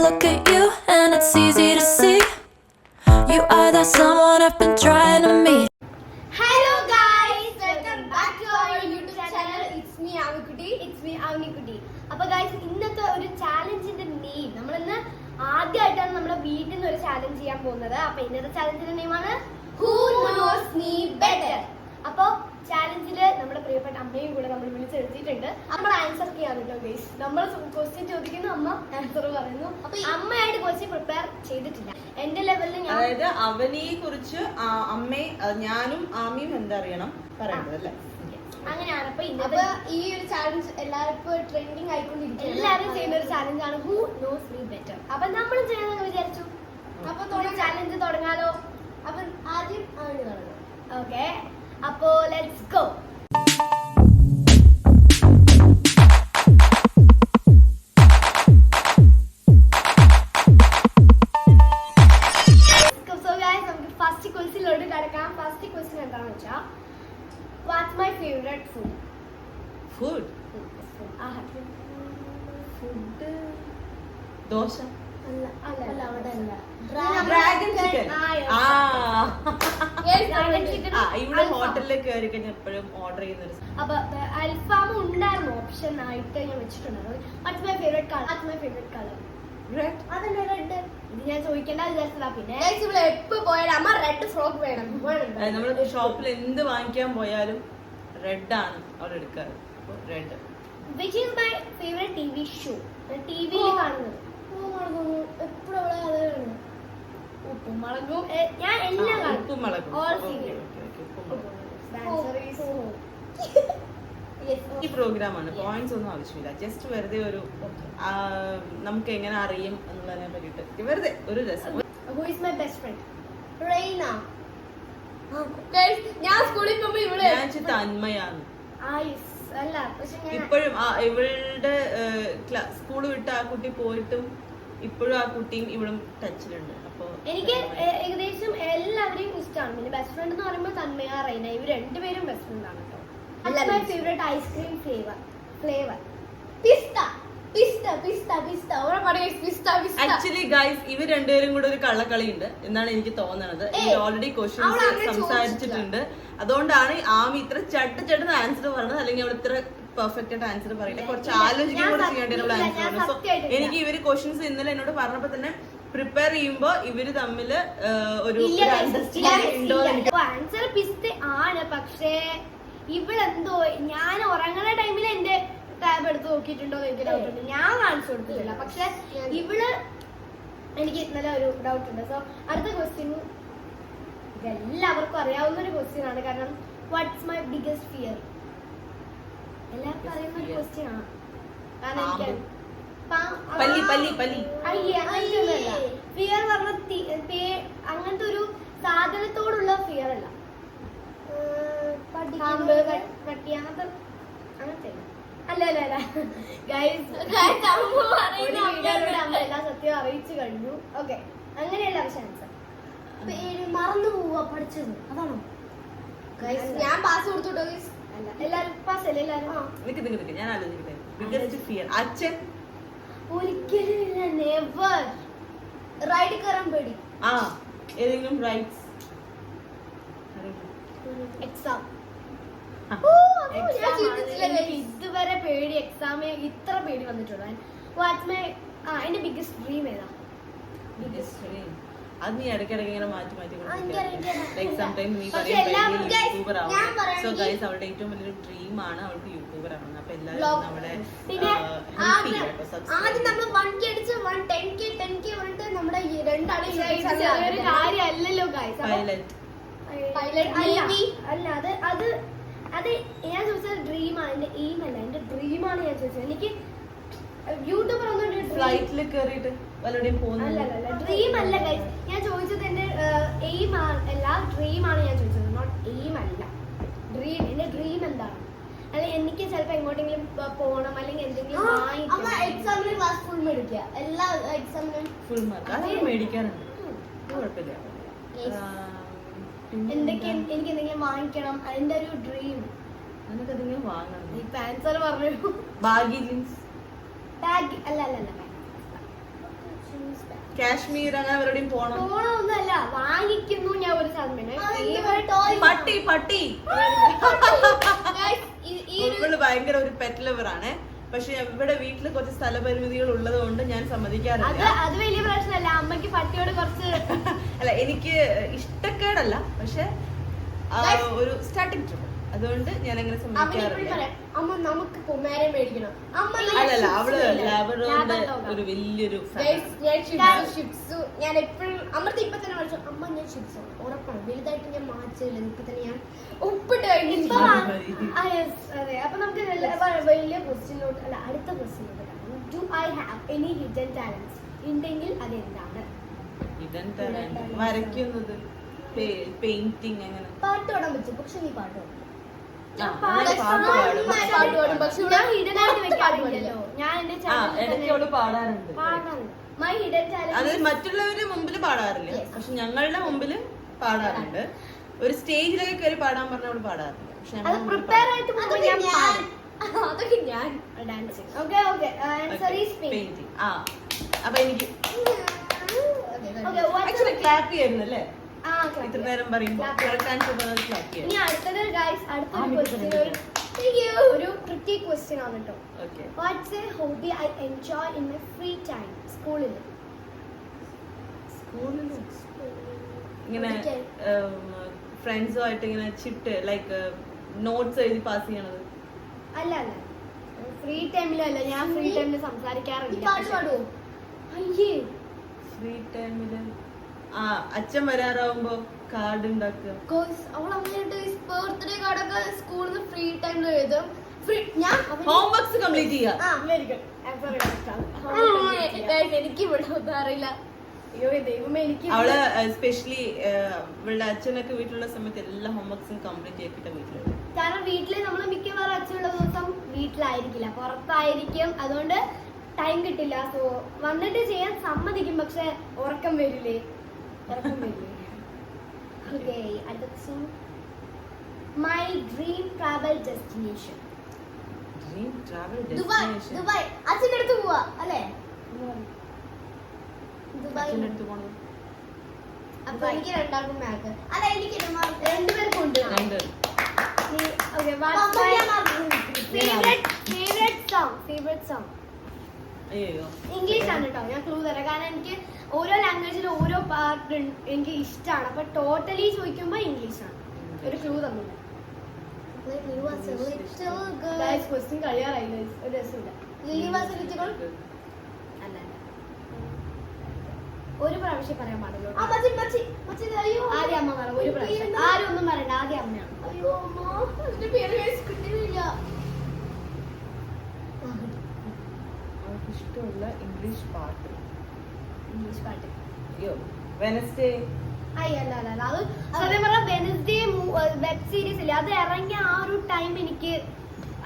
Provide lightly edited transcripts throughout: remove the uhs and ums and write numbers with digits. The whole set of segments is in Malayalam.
look at you and it's easy to see you are that someone I've been trying to meet. Hello guys, welcome back to our YouTube channel. It's me Avni. അപ്പോൾ ഗൈസ് ഇന്നത്തെ ഒരു ചാലഞ്ചിന്റെ നെയിം നമ്മളിന്ന് ആദ്യമായിട്ടാണ് നമ്മുടെ വീട്ടിൽ നിന്ന് ഒരു ചാലഞ്ച് ചെയ്യാൻ പോകുന്നത്. അപ്പോൾ ഇന്നത്തെ ചാലഞ്ചിന്റെ നെയിമാണ് ഹൂ നോസ് മീ ബെറ്റർ. അപ്പോൾ ചാലഞ്ചില് നമ്മുടെ പ്രിയപ്പെട്ട അമ്മയും കൂടെ നമ്മൾ വിളിച്ചെടുത്തിട്ടുണ്ട്. നമ്മൾ ആൻസർ ചെയ്യാൻ കേട്ടോ ഗൈസ്. നമ്മൾ ക്വസ്റ്റ്യൻ ചോദിക്കുന്നു, അമ്മ ആൻസർ പറയുന്നു. അപ്പൊ അമ്മയായിട്ട് ക്വസ്റ്റ്യൻ പ്രിപ്പയർ ചെയ്തിട്ടില്ല. എന്റെ ലെവലിൽ ഞാൻ അതായത് അവനെ കുറിച്ച് ഞാനും ആമിയും എന്തറിയണം പറയേണ്ടത് അല്ലേ? അങ്ങനെയാണ്. അപ്പൊ ഈ ഒരു ചാലഞ്ച് എല്ലാവർക്കും ട്രെൻഡിങ് ആയിക്കൊണ്ടിരിക്കും. എല്ലാവരും ചെയ്യുന്ന ഒരു ചാലഞ്ച് ആണ് ഹൂ നോസ് മീ ബെറ്റർ. അപ്പൊ നമ്മൾ ചെയ്യാന്ന് വിചാരിച്ചു. അപ്പൊ ചാലഞ്ച് തുടങ്ങാലോ. അപ്പൊ ആദ്യം ആണ് തുടങ്ങാം. ഓക്കെ, അപ്പോ ലെറ്റ്സ് ഗോ. ഫസ്റ്റ് ക്വസ്റ്റ്യനിലോട്ട് കിടക്കാം. ഫസ്റ്റ് ക്വസ്റ്റ്യൻ എന്താണെന്ന് വെച്ചാൽ what's my favorite food? Food? Food. Dosa. അല്ല അവിടെ അല്ല. Dragon chicken. ഇവിടെ അൽഫാം. ഹോട്ടലിൽ കയറി കഴിഞ്ഞാൽ എപ്പോഴും ഓർഡർ ചെയ്യുന്ന ഒരു അപ്പൊ അൽഫാം ഉണ്ടായിരുന്നു ഓപ്ഷൻ ആയിട്ട് ഞാൻ വെച്ചിട്ടുണ്ടായിരുന്നു. what's my favorite color? Red. അതന്നെ റെഡ്. ഇത് ഞാൻ ചോദിക്കേണ്ട വിചാരിച്ചതാ. പിന്നെ ഇവിടെ എപ്പോ പോയാലും അമ്മ റെഡ് ഫ്രോക്ക് വേണം. നമ്മള് ഷോപ്പിൽ എന്ത് വാങ്ങിക്കാൻ പോയാലും റെഡ് ആണ് അവർ എടുക്കാറ്. Red. Which is my favorite TV show? ടിവിയിൽ കാണുന്നത്. എപ്പോഴും ഉപ്പും മുളകും. ഞാൻ എല്ലാം കാണും. ഉപ്പും മുളകും. All serial. ഈ പ്രോഗ്രാമാണ്. പോയിന്റ്സ് ഒന്നും ആവശ്യമില്ല. ജസ്റ്റ് വെറുതെ ഒരു നമുക്ക് എങ്ങനെ അറിയും എന്നുള്ളതിനെ പറ്റിട്ട് വെറുതെ ഒരു രസം. Who is my best friend? Reina. ഞാൻ സ്കൂളിൽ പോകുമ്പോ ഇവിടെ തന്മയാണ്. അല്ല പക്ഷെ ഇപ്പോഴും ഇവളുടെ സ്കൂൾ വിട്ട് ആ കുട്ടി പോയിട്ടും ഇപ്പോഴും ആ കുട്ടിയും ഇവളും ടച്ചിലുണ്ട്. അപ്പൊ എനിക്ക് ഏകദേശം എല്ലാവരെയും ഇഷ്ടമാണ്. പിന്നെ ബെസ്റ്റ് ഫ്രണ്ട് എന്ന് പറയുമ്പോൾ തന്മയ റൈന, ഇവർ രണ്ടുപേരും ബെസ്റ്റ് ഫ്രണ്ട് ആണ് കേട്ടോ. My favorite ice cream flavor pista. Actually guys ഇവർ രണ്ടുപേരും കൂടെ ഒരു കള്ളക്കളി ഉണ്ട് എന്നാണ് എനിക്ക് തോന്നുന്നത്. ഇവർ ഓൾറെഡി ക്വസ്റ്റ്യൻസ് സംസാരിച്ചിട്ടുണ്ട്. അതുകൊണ്ടാണ് ആമി ഇത്ര ചട്ടുന്ന ആൻസർ പറഞ്ഞത്. അല്ലെങ്കിൽ അവൾ ഇത്ര പെർഫെക്റ്റ് ആയിട്ട് ആൻസർ പറയില്ല. കുറച്ച് ആലോചിക്കാൻ കൂടെ ചെയ്യേണ്ട ആൻസർ പറഞ്ഞു. സോ എനിക്ക് ഇവര് ക്വസ്റ്റ്യൻസ് ഇന്നലെ എന്നോട് പറഞ്ഞപ്പോ തന്നെ പ്രിപ്പയർ ചെയ്യുമ്പോ ഇവര് തമ്മില് ഒരു അണ്ടർസ്റ്റാൻഡിംഗ് ഉണ്ടോ? ആൻസർ പിസ്ത ആണ്. പക്ഷേ ഇവളെന്തോ ഞാൻ ഉറങ്ങുന്ന ടൈമിൽ എന്റെ ടാബ് എടുത്ത് നോക്കിയിട്ടുണ്ടോ എനിക്ക് ഡൗട്ട് ഉണ്ട്. ഞാൻ കാണിച്ചു കൊടുത്തിട്ടില്ല. പക്ഷെ ഇവള് എനിക്ക് ഇന്നലെ ഒരു ഡൗട്ട് ഉണ്ട്. സോ അടുത്ത ക്വസ്റ്റ്യൻ എല്ലാവർക്കും അറിയാവുന്ന ഒരു ക്വസ്റ്റ്യൻ ആണ്. കാരണം വാട്ട്സ് മൈ ബിഗസ്റ്റ് ഫിയർ എല്ലാവർക്കും അറിയുന്ന ഒരു ക്വസ്റ്റ്യൻ ആണ്. കാരണം എനിക്ക് ഫിയർ പറഞ്ഞ അങ്ങനത്തെ ഒരു സാധനത്തോടുള്ള ഫിയർ അല്ല. അങ്ങനത്തെ അല്ല ഗൈസ് അമ്മ എല്ലാ സത്യം അറിയിച്ചു കഴിഞ്ഞു. ഓക്കെ, അങ്ങനെയല്ല പക്ഷെ ആൻസർ മറന്നു പോവാ പഠിച്ചത് അതാണോ? ഞാൻ പാസ് കൊടുത്തോട്ടോ. അല്ല എല്ലാരും പാസ് അല്ലേ? എല്ലാരും ഞാൻ ആലോചിക്കട്ടെ. അച്ഛൻ ഒരിക്കലും ഇല്ല. നെവർ. റൈഡ് കയറാൻ പേടി. ഏതെങ്കിലും റൈഡ്സ് എക്സാം ഇതുവരെ പേടി. എക്സാമ് ഇത്ര പേടി വന്നിട്ടുള്ളൂ. എന്റെ ബിഗ്ഗസ്റ്റ് ഡ്രീം ഏതാ? അത് നീ ഇടയ്ക്കിടയ്ക്ക് ഇങ്ങനെ മാറ്റി അവളുടെ ഏറ്റവും വലിയൊരു ഡ്രീം ആണ് അവൾക്ക് യൂട്യൂബർ ആവുന്നത്. അപ്പൊ എല്ലാവരും നമ്മുടെ ആദ്യം നമ്മൾ 1K അടിച്ച് 10K പറഞ്ഞിട്ട് നമ്മുടെ രണ്ടാളും കാര്യമല്ലല്ലോ ഗൈസ്. അല്ല അത് ഞാൻ ചോദിച്ചത് ഡ്രീമാണ്. എന്റെ എയിം അല്ല, എന്റെ ഡ്രീമാണ് ഞാൻ ചോദിച്ചത്. എനിക്ക് യൂട്യൂബർ ഒന്നും ഫ്ലൈറ്റിൽ കയറിയിട്ട് അല്ല ഡ്രീം അല്ല ഗൈസ്. ഞാൻ ചോദിച്ചത് എന്റെ എയിം അല്ല, ഡ്രീമാണ് ഞാൻ ചോദിച്ചത്. നോട്ട് എയിം അല്ല, ഡ്രീം. എന്റെ ഡ്രീം എന്താണ്? അല്ലെങ്കിൽ എനിക്ക് ചിലപ്പോ എങ്ങോട്ടെങ്കിലും പോകണം, അല്ലെങ്കിൽ എന്തെങ്കിലും എക്സാമിന് ക്ലാസ് ഫുൾ മേടിക്കുക. എല്ലാ എക്സാമിനും ഫുൾ മാർക്ക് മേടിക്കാറുണ്ട്. കുഴപ്പമില്ല. എനിക്ക് എന്തെങ്കിലും വാങ്ങിക്കണം, അതിന്റെ ഒരു ഡ്രീം. ആൻസർ പറഞ്ഞു. Baggy jeans. ബാഗ് അല്ല കാശ്മീർ അങ്ങനെ എവിടെയും പോണം. പോണമൊന്നുമല്ല, വാങ്ങിക്കുന്നു ഞാൻ ഒരു സാധനം. പട്ടി പട്ടി Guys, ഈ ഒരു ഇവള് ഭയങ്കര ഒരു പെറ്റ് ലവർ ആണ്. പക്ഷെ ഇവിടെ വീട്ടില് കുറച്ച് സ്ഥലപരിമിതികൾ ഉള്ളത് കൊണ്ട് ഞാൻ സമ്മതിക്കാറില്ല. അത് വലിയ പ്രശ്നമല്ല. അമ്മക്ക് പട്ടിയോട് കുറച്ച് അല്ല, എനിക്ക് ഇഷ്ടക്കേടല്ല, പക്ഷെ ഒരു സ്റ്റാർട്ടിങ് ട്രിപ്പ്, അതുകൊണ്ട് ഞാൻ അങ്ങനെ സമ്മതിക്കാറില്ല. അമ്മ നമുക്ക് പൊമാരെ മേടിക്കണം. അല്ലല്ല, അവള് ലാബ്രഡോറിന്റെ ഒരു വലിയൊരു ഞാൻ എപ്പോഴും അമ്മത്തെ ഇപ്പൊ തന്നെ വിളിച്ചു, അമ്മ ഞാൻ ഷിപ്സ് ഉറപ്പാണ്, വലുതായിട്ട് ഞാൻ മാറ്റില്ല, ഇപ്പൊ തന്നെ ഞാൻ ഒപ്പിട്ട് കഴിഞ്ഞു. അതെ, അപ്പൊ നമുക്ക് വലിയ ക്വസ്റ്റ്യനിലോട്ട് അല്ല അടുത്ത ക്വസ്റ്റ്യനിലോട്ട് do I have any hidden talents? ഉണ്ടെങ്കിൽ അതെന്താണ്? വരയ്ക്കുന്നത്, പെയിന്റിങ്, അങ്ങനെ. പാട്ട് പാടാൻ പറ്റും, പക്ഷെ നീ പാട്ട് പാടും. ഞാൻ പാടും, പക്ഷെ ഞാൻ ഹിഡൻ ആയിട്ട് വെക്കാറില്ലല്ലോ. ഞാൻ എന്റെ ഇടയ്ക്ക് അവള് പാടാറുണ്ട്. മൈ ഹിഡൻ ടാലന്റ് അത് മറ്റുള്ളവരുടെ മുമ്പിൽ പാടാറില്ല, പക്ഷെ ഞങ്ങളുടെ മുമ്പില് പാടാറുണ്ട്. ഒരു സ്റ്റേജിലൊക്കെ കയറി പാടാൻ പറഞ്ഞ അവള് പാടാറില്ല. പക്ഷെ അത് പ്രിപ്പയർ ആയിട്ട് പോകുമ്പോൾ ഞാൻ പാടും. അതൊക്കെ ഞാൻ dancing. Okay okay, answer is painting. അപ്പൊ എനിക്ക് ആക്ച്വലി ക്ലാപ്പ് ചെയ്യുന്നല്ലേ ഇത്ര നേരം പറയുമ്പോൾ ഇനി അടുത്തത് ഗൈസ്, അടുത്തൊരു ക്വസ്റ്റ്യൻ ഒരു ട്രിക്കി ക്വസ്റ്റ്യൻ ആണ് കേട്ടോ. What's a hobby I enjoy in my free time? സ്കൂളിൽ ഇങ്ങനെ ഫ്രണ്ട്സുമായിട്ട് ഇങ്ങനെ ചിട്ട് ലൈക്ക് നോട്ട്സ് എഴുതി പാസ് ചെയ്യണത്. അല്ല അല്ല, ഫ്രീ ടൈമിലല്ല. ഞാൻ ഫ്രീ ടൈമിൽ സംസാരിക്കാറില്ല. അയ്യേ, ഫ്രീ ടൈമില് അച്ഛൻ വരാറാവുമ്പോ കാർഡ് ഉണ്ടാക്കുക. അവൾ അങ്ങനെയായിട്ട് ബർത്ത്ഡേ കാർഡൊക്കെ സ്കൂളിൽ ഫ്രീ ടൈമിൽ എഴുതും. ഹോംവർക്സ് കംപ്ലീറ്റ് ചെയ്യുക. എനിക്ക് ഇവിടെ ഒന്നും അറിയില്ല. അയ്യോ ദൈവമേ, എനിക്ക് അവള് എസ്പെഷ്യലി ഇവളുടെ അച്ഛനൊക്കെ വീട്ടിലുള്ള സമയത്ത് എല്ലാ ഹോംവർക്സും കംപ്ലീറ്റ് ചെയ്തിട്ട് വീട്ടിലുണ്ട്. കാരണം വീട്ടില് നമ്മള് മിക്കവാറും അച്ഛനുള്ള ദിവസം വീട്ടിലായിരിക്കില്ല, പുറത്തായിരിക്കും. അതുകൊണ്ട് ടൈം കിട്ടില്ല. സോ വന്നിട്ട് ചെയ്യാൻ സമ്മതിക്കും, പക്ഷെ ഉറക്കം വരില്ലേ? ഓക്കേ, അടുത്ത question. My dream travel destination? Dubai. Dubai അച്ഛൻ്റെ അടുത്ത് പോവാ അല്ലേ? ദുബായ്. അപ്പൊ എനിക്ക് രണ്ടാൾക്കും മാക്ക്. അല്ല, എനിക്ക് രണ്ടുപേർക്കും ഉണ്ട്. ഫേവറേറ്റ് സോങ് ഇംഗ്ലീഷ് ആണ് കേട്ടോ. ഞാൻ ക്ലൂ തരാം, കാരണം എനിക്ക് ഓരോ ലാംഗ്വേജിൽ ഓരോ പാർട്ട് എനിക്ക് ഇഷ്ടമാണ്. അപ്പൊ ടോട്ടലി ചോദിക്കുമ്പോ ഇംഗ്ലീഷ് ആണ്. ഒരു ക്ലൂ തന്നില്ല. ക്വസ്റ്റ്യൻ കഴിയാറായില്ല, ഒരു രസമില്ല. അല്ല, ഒരു പ്രാവശ്യം പറയാൻ പാടുള്ളൂ. ആദ്യം അമ്മ പറ. ഒരു പ്രാവശ്യം ആരും ഒന്നും പറയണ്ട, ആദ്യം അമ്മയാണ്. അയ്യോ അമ്മ, എന്റെ പേര് കിട്ടുന്നില്ല. ഇഷ്ടമുള്ള ഇംഗ്ലീഷ് പാട്ട്. അയ്യോ, വെനസ്ഡേ. അല്ല അത് സത്യം പറഞ്ഞ വെനസ്ഡേ വെബ് സീരീസ് ഇല്ലേ, അത് ഇറങ്ങിയ ആ ഒരു ടൈം എനിക്ക്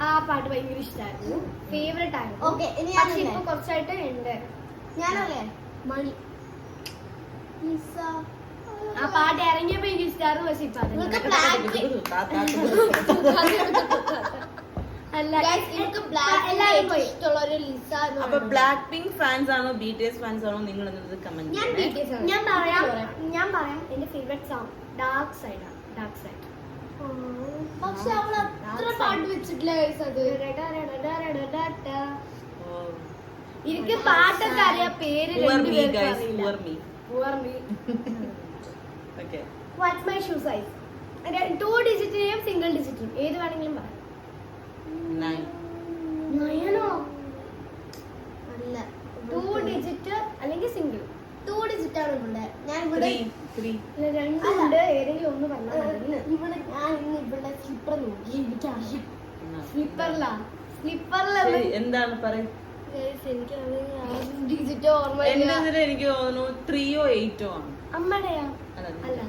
ആ പാട്ട് ഭയങ്കര ഇഷ്ടമായിരുന്നു, ഫേവറേറ്റ് ആയിരുന്നു. പക്ഷെ ഇപ്പൊ കുറച്ചായിട്ട് ഉണ്ട്. ഞാനല്ലേ മണി ആ പാട്ട് ഇറങ്ങിയപ്പോ എനിക്ക് ഇഷ്ടമായിരുന്നു, പക്ഷെ ഇപ്പൊ അപ്പൊ ബ്ലാക്ക് പിങ്ക് ഫാൻസ് ആണോ BTS ഫാൻസ് ആണോ? നിങ്ങൾ കമന്റ്. ഞാൻ പറയാം എന്റെ ഫേവറേറ്റ് സോങ് ഡാർക്ക് സൈഡ് ആണ്. Dark Side. പക്ഷെ അവൾ അത്ര പാട്ട് വെച്ചിട്ടില്ല. എനിക്ക് പാട്ടൊക്കെ അറിയാം, പേര് വാട്ട്സ് മൈ ഷൂ സൈസ്? 2 ഡിജിറ്റിനെയും സിംഗിൾ ഡിജിറ്റിനും ഏത് വേണമെങ്കിലും പറയാം. 9 അല്ല, 2 ഡിജിറ്റ് അല്ലെങ്കിൽ സിംഗിൾ. 2 ഡിജിറ്റ് ആണ് ഇവിടെ. ഞാൻ ഇവിടെ രണ്ടുണ്ട്, ഏതെങ്കിലും ഒന്ന് പറഞ്ഞാൽ ഇവിടെ. ഞാൻ ഇന്ന് ഇവിടെ സ്ലിപ്പർ നോക്കി, എനിക്കറിയാം. സ്ലിപ്പറിലാണ് എന്താണ് പറയുക? എനിക്ക് ഡിജിറ്റ് ഓർമ്മ. എനിക്ക് തോന്നുന്നു 3 or 8 ആണ്. അമ്മയുടെയാ? അല്ല,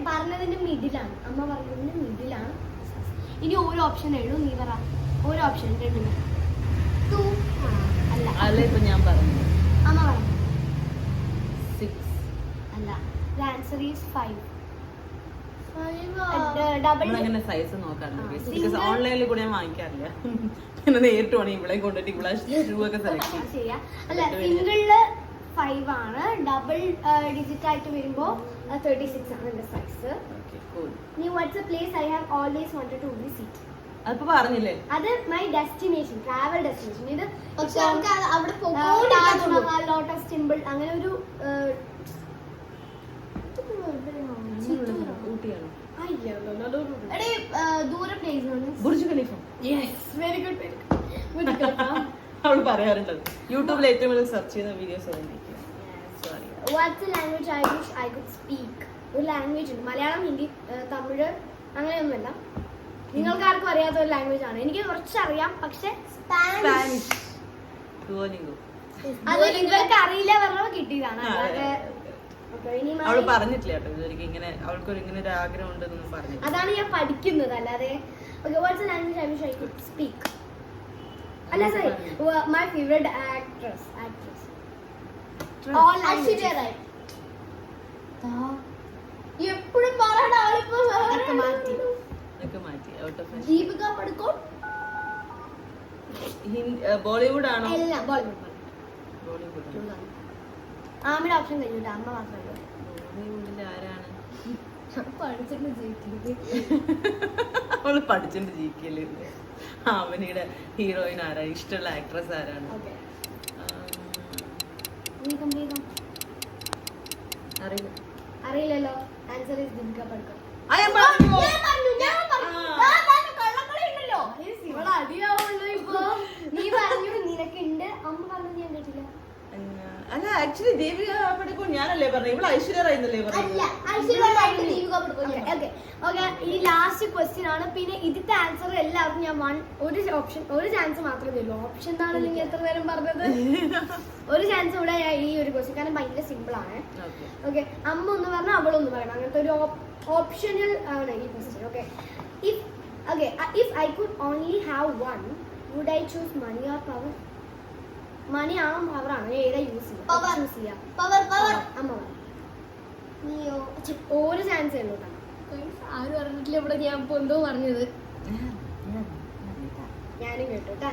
പറഞ്ഞതിന്റെ മിഡിലാണ്. അമ്മ പറഞ്ഞതിന്റെ മിഡിലാണ്. ഇനി ഓരോ ഓപ്ഷൻ എഴുതും, നീ പറ. ഓരോ ഓപ്ഷൻ 2 അല്ല, ഇപ്പൊ ഞാൻ പറഞ്ഞു. അമ്മ പറഞ്ഞു 6 അല്ല. Answer is 5. ഡബിൾ നമ്മളങ്ങനെ സൈസ് നോക്കാറുണ്ട് ബിക്കോസ് ഓൺലൈനിൽ കൂടെ ഞാൻ വാങ്ങിക്കാറില്ല. പിന്നെ നേരിട്ട് വേണം ഇവിടെ കൊണ്ടിട്ട് ഇവിടെ ഷൂ ഒക്കെ സെലക്ട് ചെയ്യും. ശരിയാ. അല്ല സിംഗിളില് 5 ആണ്, ഡബിൾ ഡിജിറ്റ് ആയിട്ട് വരുമ്പോ 36 ആണ് എന്റെ സൈസ്. നീ what's a place I have always wanted to visit? അതിപ്പോ പറഞ്ഞില്ലേ, അത് മൈ ഡെസ്റ്റിനേഷൻ, ട്രാവൽ ഡെസ്റ്റിനേഷൻ. ഇത് പക്ഷെ നമുക്ക് അവിടെ താജ്മഹൽ, ലോട്ടസ് ടെമ്പിൾ, അങ്ങനെ ഒരു ഊട്ടിയാണോ? ദൂര പ്ലേസ് ആണ്. Burj Khalifa. Very good. അവള് പറയാറുണ്ടത് യൂട്യൂബിൽ ഏറ്റവും കൂടുതൽ സെർച്ച് ചെയ്യുന്ന videos sorry. Watts a language I wish I could speak? ഒരു ലാംഗ്വേജ് ഉണ്ട്, മലയാളം, ഹിന്ദി, തമിഴ്, അങ്ങനെയൊന്നുമല്ല. നിങ്ങൾക്ക് ആർക്കും അറിയാത്ത ഒരു ലാംഗ്വേജ് ആണ്. എനിക്ക് കുറച്ചറിയാം, പക്ഷെ സ്പാനിഷ്. ഡുവോലിംഗോ. അത് നിങ്ങൾക്ക് അറിയില്ല പറഞ്ഞപ്പോ കിട്ടിയതാണ്. അല്ലാതെ അവള് പറഞ്ഞിട്ടില്ല കേട്ടോ ഇതൊരിക്കലും ഇങ്ങനെ അവൾക്കൊരു ഇങ്ങനെ ഒരു ആഗ്രഹം ഉണ്ടെന്നൊന്നും പറഞ്ഞു. അതാണ് ഞാൻ പഠിക്കുന്നത്, അല്ലാതെ what's a language I wish I could speak അല്ല. Sorry, my favourite actress. All Aishwarya Rai. എപ്പോഴും പറയണ ആളിപ്പോ മാറ്റി ഔട്ട് ഓഫ് ദീപിക പടുക്കോൺ. ബോളിവുഡ് ആണോ? എല്ലാം ബോളിവുഡ്. ബോളിവുഡ്. ആമിയുടെ ഓപ്ഷൻ കഴിഞ്ഞിട്ട് അമ്മ മാത്രമേ ഉള്ളൂ. ബോളിവുഡിൽ ആരാണ് പഠിച്ചിട്ട് ജയിക്കുന്നത്? അവള് പഠിച്ചിട്ട് ജീവിക്കല്ലേ. ആമിനിയുടെ ഹീറോയിൻ ആരാ? ഇഷ്ടമുള്ള ആക്ട്രസ് ആരാണ്? അറിയില്ല. അറിയില്ലല്ലോ. Answer is Deepika Padukone. നീ പറഞ്ഞു നിനക്കുണ്ട്, അമ്മ പറഞ്ഞു ഞാൻ കേട്ടില്ല. അല്ല ആക്ച്വലി ദേവിക പടുക്കോൺ ഞാനല്ലേ പറഞ്ഞു, ഇവിടെ ഐശ്വര്യ റായ് എന്നല്ലേ പറഞ്ഞു. ഈ ലാസ്റ്റ് ക്വസ്റ്റ്യൻ ആണ്. പിന്നെ ഇതിന്റെ ആൻസർ എല്ലാവർക്കും ഞാൻ ഒരു ചാൻസ് മാത്രമേ ഉള്ളൂ. ഓപ്ഷൻ എന്താണ് നിങ്ങൾ എത്ര നേരം പറഞ്ഞത്? ഒരു ചാൻസ് ഇവിടെ ഈ ഒരു ക്വസ്റ്റ്യൻ, കാരണം ഭയങ്കര സിമ്പിൾ ആണ്. ഓക്കെ, അമ്മ ഒന്ന് പറഞ്ഞാൽ അവളൊന്ന് പറയണം. അങ്ങനത്തെ ഒരു ഓപ്ഷണൽ ആണ് ഈ question. Okay, if I could only have one, would I choose money or power? മണി ആണോ പവർ ആണോ? ഏതാ യൂസ് ചെയ്യാം? അമ്മ നീയോ? ഒരു ചാൻസ് ഉള്ളൂ. ആരും പറഞ്ഞിട്ടില്ല ഇവിടെ. ഞാൻ ഇപ്പൊ എന്തോ പറഞ്ഞത് ഞാനും കേട്ടു കേട്ടാ.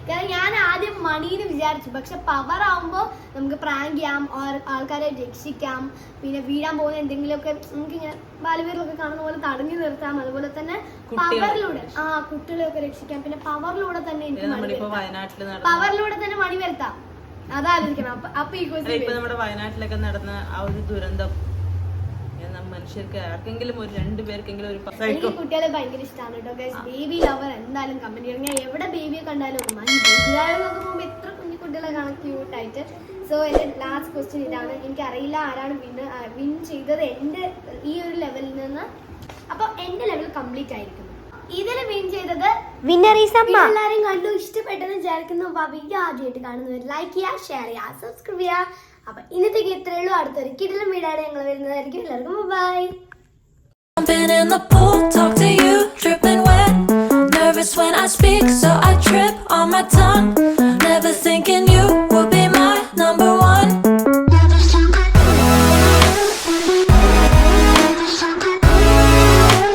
കാരണം ഞാൻ ആദ്യം മണീന്ന് വിചാരിച്ചു, പക്ഷെ പവർ ആവുമ്പോ നമുക്ക് പ്രാങ്ക് ചെയ്യാം, ആൾക്കാരെ രക്ഷിക്കാം, പിന്നെ വീഴാൻ പോകുന്ന എന്തെങ്കിലുമൊക്കെ നമുക്ക് ഇങ്ങനെ ബാലവീറിലൊക്കെ കാണുന്ന പോലെ തടഞ്ഞു നിർത്താം. അതുപോലെ തന്നെ പവറിലൂടെ കുട്ടികളെയൊക്കെ രക്ഷിക്കാം. പിന്നെ പവറിലൂടെ തന്നെ എനിക്ക് പവറിലൂടെ തന്നെ മണി വരുത്താം. അതാലോചിക്കണം. അപ്പൊ ഈ നമ്മുടെ വയനാട്ടിലൊക്കെ നടന്ന ആ ഒരു ദുരന്തം മനുഷ്യർക്ക് ആർക്കെങ്കിലും ഒരു 2 പേർക്കെങ്കിലും ഒരു എനിക്ക് കുട്ടികളെ ഭയങ്കര ഇഷ്ടമാണ് കേട്ടോ. ബേബി ലവർ എന്തായാലും കമന്റ് ചെയ്യണം. ഞാൻ എവിടെ ബേബിയെ കണ്ടാലും പോകുമ്പോ എത്ര കുഞ്ഞു കുട്ടികളെ കാണാൻ ക്യൂട്ടായിട്ട്. സോ എന്റെ ലാസ്റ്റ് ക്വസ്റ്റ്യൻ ഇതാണ്. എനിക്ക് അറിയില്ല ആരാണ് വിൻ ചെയ്തത് എന്റെ ഈ ഒരു ലെവലിൽ നിന്ന്. അപ്പൊ എന്റെ ലെവൽ കംപ്ലീറ്റ് ആയിരിക്കുന്നു. ഇതില് വിൻ ചെയ്തത് എല്ലാരും കണ്ടു ഇഷ്ടപ്പെട്ടെന്ന് വിചാരിക്കുന്നു. വീഡിയോ ആദ്യമായിട്ട് കാണുന്നവർ ലൈക്ക് ചെയ്യുക, ഷെയർ ചെയ്യുക, സബ്സ്ക്രൈബ് ചെയ്യുക. അപ്പൊ ഇന്നത്തേക്ക് ഇത്രയേ ഉള്ളൂ. അടുത്തൊരു കിടിലൻ വീഡിയോയുടെ ഞങ്ങൾ വരുന്നതായിരിക്കും. എല്ലാവർക്കും by. Jumping in the pool, talk to you, dripping wet. Nervous when I speak, so I trip on my tongue.